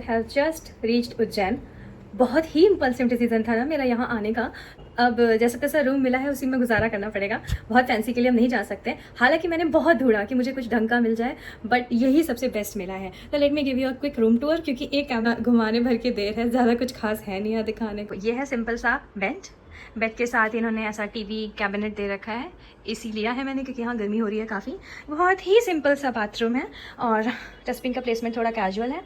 Has just reached Ujjain. बहुत ही impulsive decision था ना मेरा यहाँ आने का। अब जैसा तैसा रूम मिला है उसी में गुजारा करना पड़ेगा, बहुत फैंसी के लिए हम नहीं जा सकते। हालांकि मैंने बहुत ढूंढा कि मुझे कुछ ढंग का मिल जाए, बट यही सबसे बेस्ट मिला है। तो let me give you a quick room tour, क्योंकि एक कैमरा घुमाने भर के देर है, ज़्यादा कुछ खास है नहीं यहाँ दिखाने को। ये है सिंपल सा बेड के साथ इन्होंने ऐसा टीवी कैबिनेट दे रखा है। एसी लिया है मैंने क्योंकि यहाँ गर्मी हो रही है काफ़ी। बहुत ही सिंपल सा बाथरूम है और डस्टबिन का प्लेसमेंट थोड़ा कैजुअल है।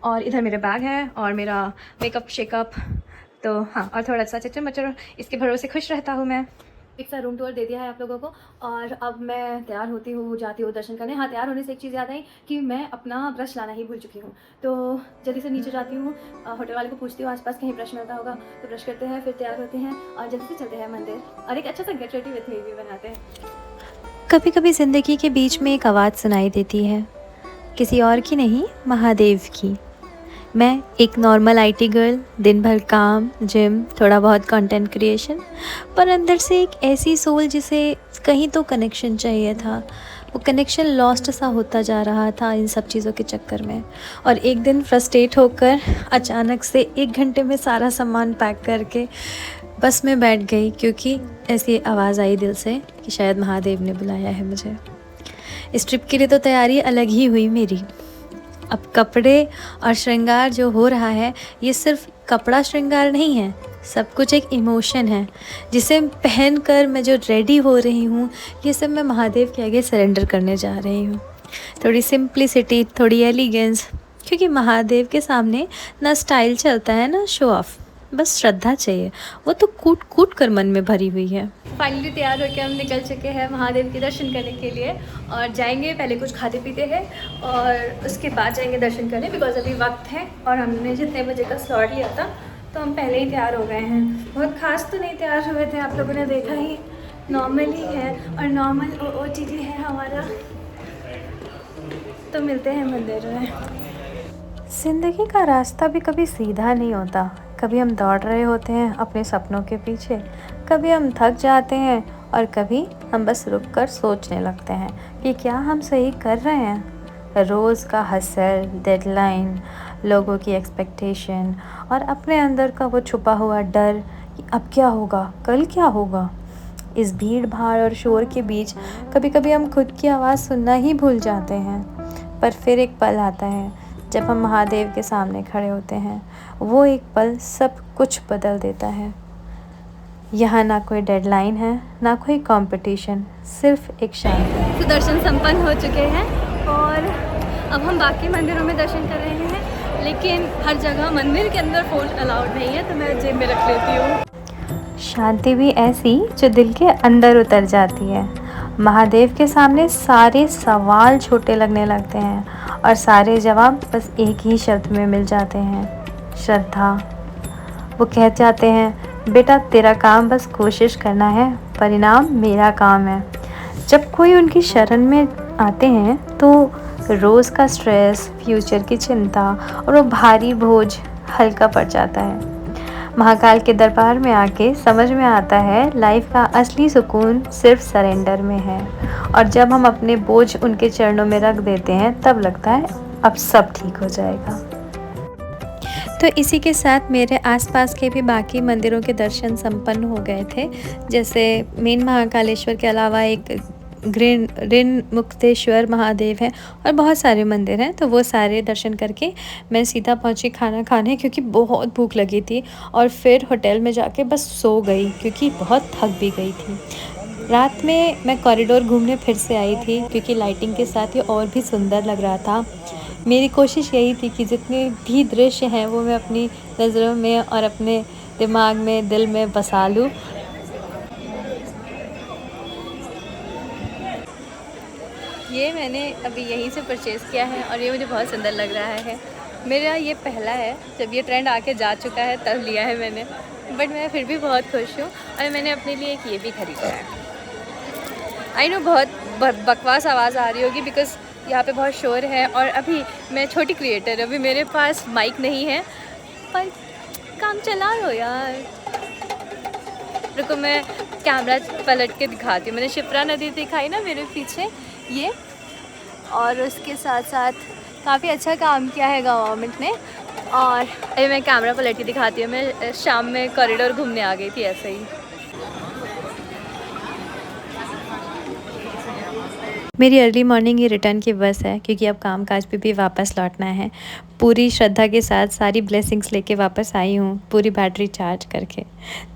और इधर मेरे बैग है और मेरा मेकअप शेकअप, तो हाँ, और थोड़ा सा चच्चर मच्चर, इसके भरोसे खुश रहता हूँ मैं। एक सा रूम टूर दे दिया है आप लोगों को और अब मैं तैयार होती हूँ, जाती हूँ दर्शन करने। हाँ, तैयार होने से एक चीज़ याद आई कि मैं अपना ब्रश लाना ही भूल चुकी हूँ। तो जल्दी से नीचे जाती हूँ, होटल वाले को पूछती हूँ आसपास कहीं ब्रश मिलता होगा तो ब्रश करते हैं, फिर तैयार होते हैं और जल्दी से चलते हैं मंदिर और एक अच्छा सा गेट रेडी विथ मी भी बनाते हैं। कभी कभी ज़िंदगी के बीच में एक आवाज़ सुनाई देती है, किसी और की नहीं, महादेव की। मैं एक नॉर्मल आईटी गर्ल, दिन भर काम, जिम, थोड़ा बहुत कंटेंट क्रिएशन, पर अंदर से एक ऐसी सोल जिसे कहीं तो कनेक्शन चाहिए था। वो कनेक्शन लॉस्ट सा होता जा रहा था इन सब चीज़ों के चक्कर में। और एक दिन फ्रस्ट्रेट होकर अचानक से 1 घंटे में सारा सामान पैक करके बस में बैठ गई, क्योंकि ऐसी आवाज़ आई दिल से कि शायद महादेव ने बुलाया है मुझे। इस ट्रिप के लिए तो तैयारी अलग ही हुई मेरी। अब कपड़े और श्रृंगार जो हो रहा है, ये सिर्फ कपड़ा श्रृंगार नहीं है, सब कुछ एक इमोशन है जिसे पहन कर मैं जो रेडी हो रही हूँ, ये सब मैं महादेव के आगे सरेंडर करने जा रही हूँ। थोड़ी सिंप्लिसिटी, थोड़ी एलिगेंस, क्योंकि महादेव के सामने ना स्टाइल चलता है ना शो ऑफ, बस श्रद्धा चाहिए, वो तो कूट कूट कर मन में भरी हुई है। फाइनली तैयार होकर हम निकल चुके हैं महादेव के दर्शन करने के लिए और जाएंगे, पहले कुछ खाते पीते हैं और उसके बाद जाएंगे दर्शन करने, बिकॉज अभी वक्त है और हमने जितने बजे का स्लॉट लिया था तो हम पहले ही तैयार हो गए हैं। बहुत खास तो नहीं तैयार हुए थे, आप लोगों ने देखा ही, नॉर्मल ही है और नॉर्मल OOTD है हमारा। तो मिलते हैं मंदिर में। ज़िंदगी का रास्ता भी कभी सीधा नहीं होता। कभी हम दौड़ रहे होते हैं अपने सपनों के पीछे, कभी हम थक जाते हैं और कभी हम बस रुक कर सोचने लगते हैं कि क्या हम सही कर रहे हैं। रोज़ का हसल, डेडलाइन, लोगों की एक्सपेक्टेशन और अपने अंदर का वो छुपा हुआ डर कि अब क्या होगा, कल क्या होगा। इस भीड़ भाड़ और शोर के बीच कभी कभी हम खुद की आवाज़ सुनना ही भूल जाते हैं। पर फिर एक पल आता है जब हम महादेव के सामने खड़े होते हैं। वो एक पल सब कुछ बदल देता है। यहाँ ना कोई डेडलाइन है, ना कोई कंपटीशन, सिर्फ एक शांति। तो दर्शन संपन्न हो चुके हैं और अब हम बाकी मंदिरों में दर्शन कर रहे हैं, लेकिन हर जगह मंदिर के अंदर फ़ोन अलाउड नहीं है, तो मैं जेब में रख लेती हूँ। शांति भी ऐसी जो दिल के अंदर उतर जाती है। महादेव के सामने सारे सवाल छोटे लगने लगते हैं और सारे जवाब बस एक ही शब्द में मिल जाते हैं, श्रद्धा। वो कह जाते हैं, बेटा तेरा काम बस कोशिश करना है, परिणाम मेरा काम है। जब कोई उनकी शरण में आते हैं तो रोज़ का स्ट्रेस, फ्यूचर की चिंता और वो भारी बोझ हल्का पड़ जाता है। महाकाल के दरबार में आके समझ में आता है लाइफ का असली सुकून सिर्फ सरेंडर में है। और जब हम अपने बोझ उनके चरणों में रख देते हैं तब लगता है अब सब ठीक हो जाएगा। तो इसी के साथ मेरे आसपास के भी बाकी मंदिरों के दर्शन संपन्न हो गए थे। जैसे मेन महाकालेश्वर के अलावा एक ऋण मुक्तेश्वर महादेव है और बहुत सारे मंदिर हैं, तो वो सारे दर्शन करके मैं सीधा पहुंची खाना खाने, क्योंकि बहुत भूख लगी थी। और फिर होटल में जाके बस सो गई क्योंकि बहुत थक भी गई थी। रात में मैं कॉरिडोर घूमने फिर से आई थी, क्योंकि लाइटिंग के साथ ये और भी सुंदर लग रहा था। मेरी कोशिश यही थी कि जितने भी दृश्य हैं वो मैं अपनी नज़रों में और अपने दिमाग में, दिल में बसा लूँ। ये मैंने अभी यहीं से परचेज़ किया है और ये मुझे बहुत सुंदर लग रहा है। मेरा ये पहला है, जब ये ट्रेंड आके जा चुका है तब लिया है मैंने, बट मैं फिर भी बहुत खुश हूँ। और मैंने अपने लिए एक ये भी ख़रीदा है। आई नो बहुत बकवास आवाज़ आ रही होगी बिकॉज़ यहाँ पे बहुत शोर है और अभी मैं छोटी क्रिएटर, अभी मेरे पास माइक नहीं है, पर काम चला लो यार। रुको मैं कैमरा पलट के दिखाती हूँ। मैंने शिप्रा नदी दिखाई ना मेरे पीछे, ये, और उसके साथ साथ काफ़ी अच्छा काम किया है गवर्नमेंट ने। और अभी मैं कैमरा पलट के दिखाती हूँ, मैं शाम में कॉरिडोर घूमने आ गई थी ऐसे ही। मेरी अर्ली मॉर्निंग ही रिटर्न की बस है, क्योंकि अब काम काज पे भी वापस लौटना है। पूरी श्रद्धा के साथ सारी ब्लेसिंग्स लेके वापस आई हूँ, पूरी बैटरी चार्ज करके।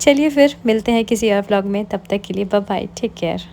चलिए फिर मिलते हैं किसी और व्लॉग में, तब तक के लिए बाय बाय, टेक केयर।